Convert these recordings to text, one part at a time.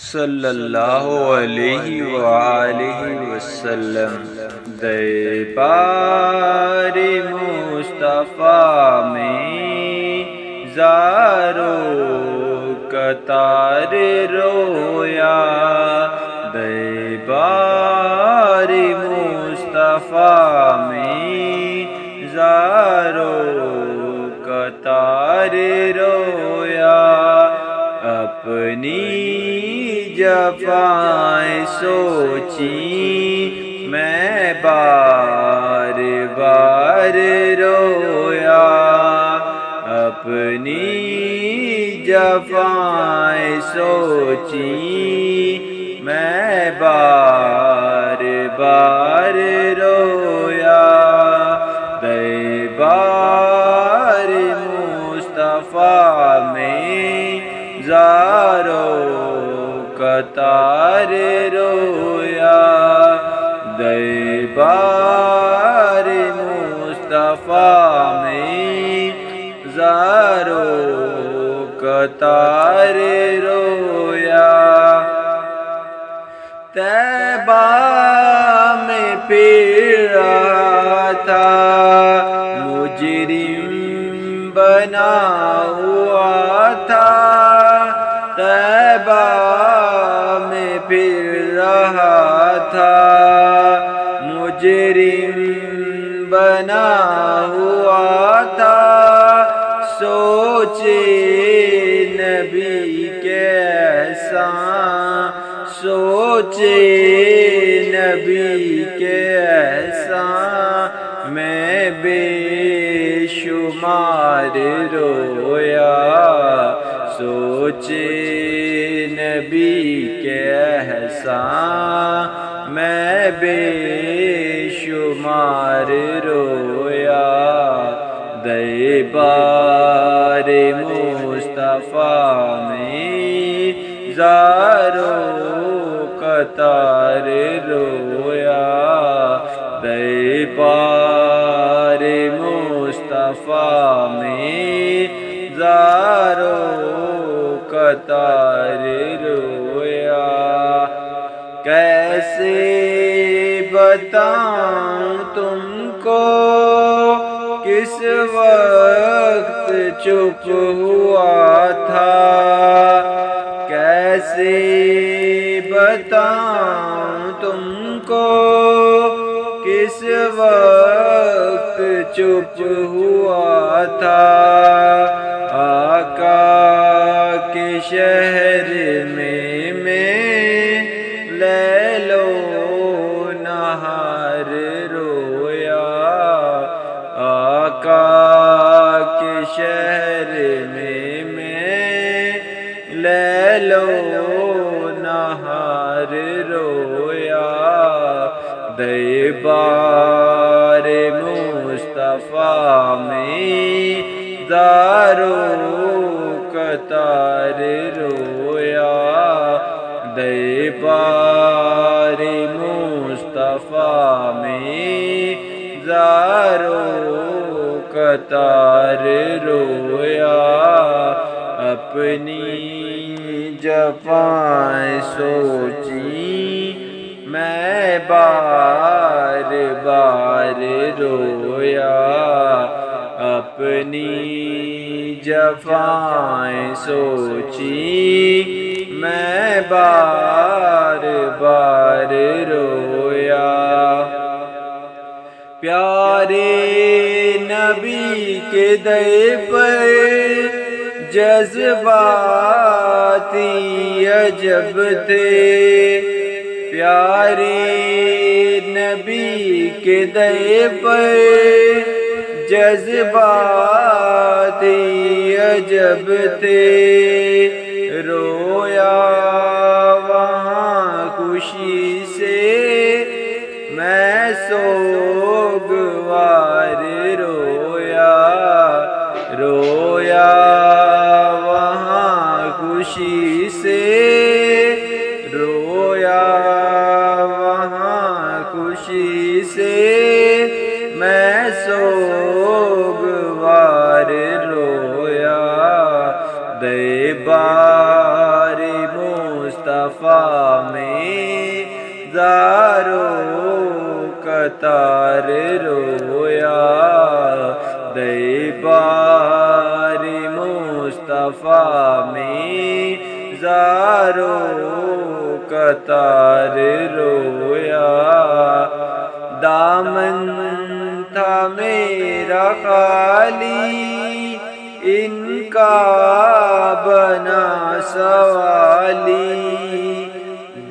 صلی اللہ علیہ وآلہ وسلم دربار مصطفیٰ میں زاروں قطار رویا، دربار مصطفیٰ میں زاروں قطار رویا، اپنی جفائیں سوچی میں بار بار رویا، اپنی جفائیں سوچی میں بار بار رویا، دربار مصطفیٰ میں زاروں قطار رویا، دربار مصطفیٰ میں زاروں قطار رویا، طیبہ میں پھر رہا تھا مجرم بنا ہوا تھا، طیبہ میں پھر رہا تھا مجرم بنا ہوا تھا، سوچے نبی کے احسان، سوچے نبی کے احسان، میں بے شمار رویا، سوچے نبی کے احسان، میں بے شمار رویا، دربار مصطفیٰ میں زاروں قطار رویا، دربار مصطفیٰ میں زاروں قطار رویا، کیسے بتاؤں تم کو کس وقت چپ ہوا تھا، کیسے بتاؤں تم کو کس وقت چپ ہوا تھا، آقا کے شہر میں لیل و نہار رویا، آقا کے شہر میں لیل و نہار رویا، دربار مصطفیٰ میں زاروں قطار رویا، دربار مصطفیٰ میں زاروں قطار رویا، اپنی جفائیں سوچی میں بار بار رویا، اپنی جفائیں سوچی میں بار بار رویا، پیارے نبی کے در پر جذباتی عجب تھے، پیارے نبی کے در پر جذباتی عجب تھے، رویا وہاں خوشی سے میں سوگوار رویا، رویا وہاں خوشی سے، رویا وہاں خوشی سے، میں سوگوار رویا، دربار مصطفیٰ میں زارو قطار رویا دیبار مصطفیٰ میں زارو قطار رویا دامن تھا میرا خالی ان کا بنا سوالی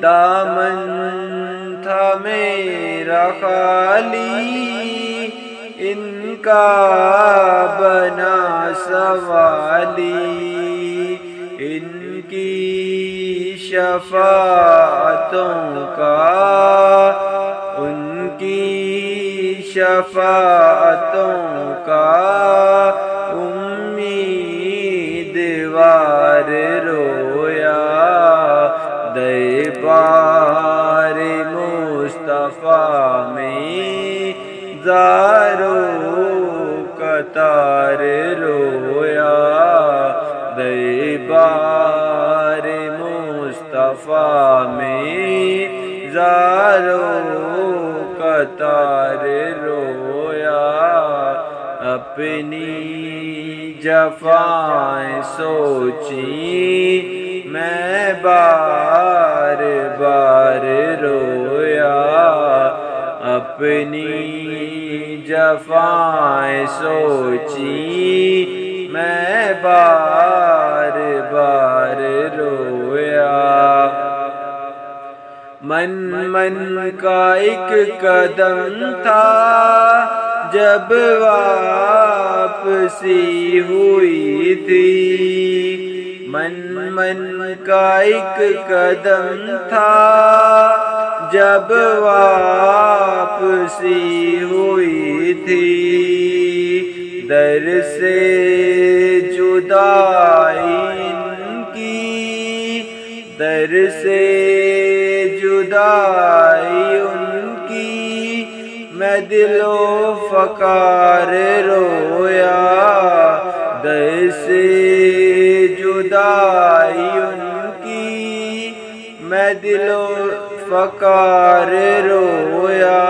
دامن تھا میرا خالی ان کا بنا سوالی ان کی شفاعتوں کا ان کی شفاعتوں کا امیدوار رویا دیبار مصطفیٰ میں زارو قطار رویا دیبار مصطفیٰ میں زارو قطار رویا اپنی جفائیں سوچی میں بار بار رویا اپنی جفائیں سوچی میں بار بار رویا من کا ایک قدم تھا جب واپسی ہوئی تھی من کا ایک قدم تھا جب واپسی ہوئی تھی در سے جدائی ان کی در سے جدائی ان کی میں دل و فقار رویا در سے جدائی ان کی میں دل و فقار رویا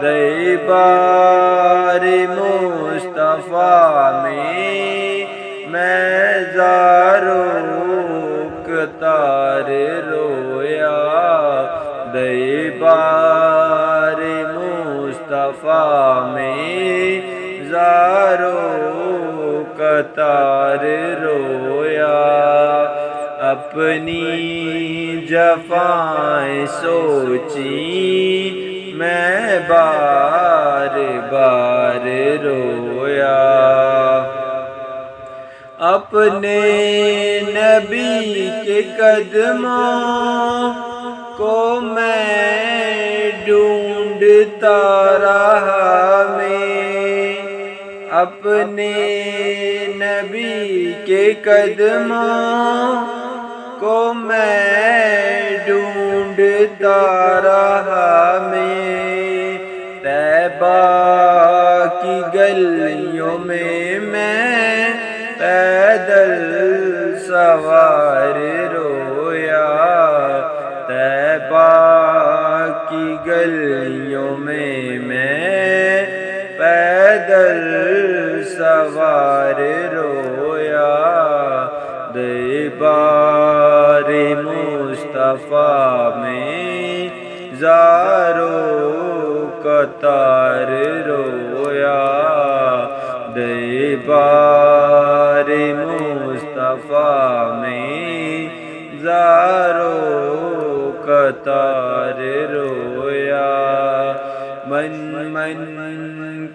دیبار مصطفیٰ میں زارو قطار رویا دیبار مصطفیٰ میں زارو قطار رویا اپنی جفائیں سوچی میں بار بار رویا اپنے نبی کے قدموں کو میں ڈھونڈتا رہا میں اپنے نبی کے قدموں کو میں ڈھونڈتا رہا میں طیبہ کی گلیوں میں پیدل سوار رویا طیبہ کی گلیوں میں پیدل سوار رویا دیبار مصطفیٰ میں زارو قطار رویا دیبار مصطفیٰ میں زارو قطار رویا من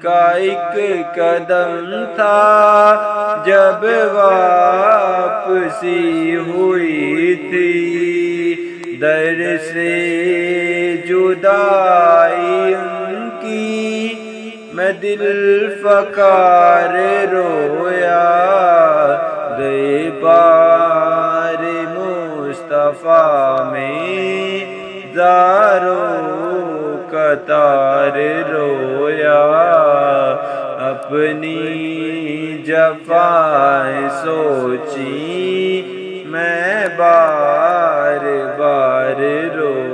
کا ایک قدم تھا جب واپسی ہوئی تھی در سے جدائی ان کی میں دل فقار رویا دیبار مصطفیٰ میں زارو قطار رویا اپنی جفائیں سوچی میں بار فکار رویا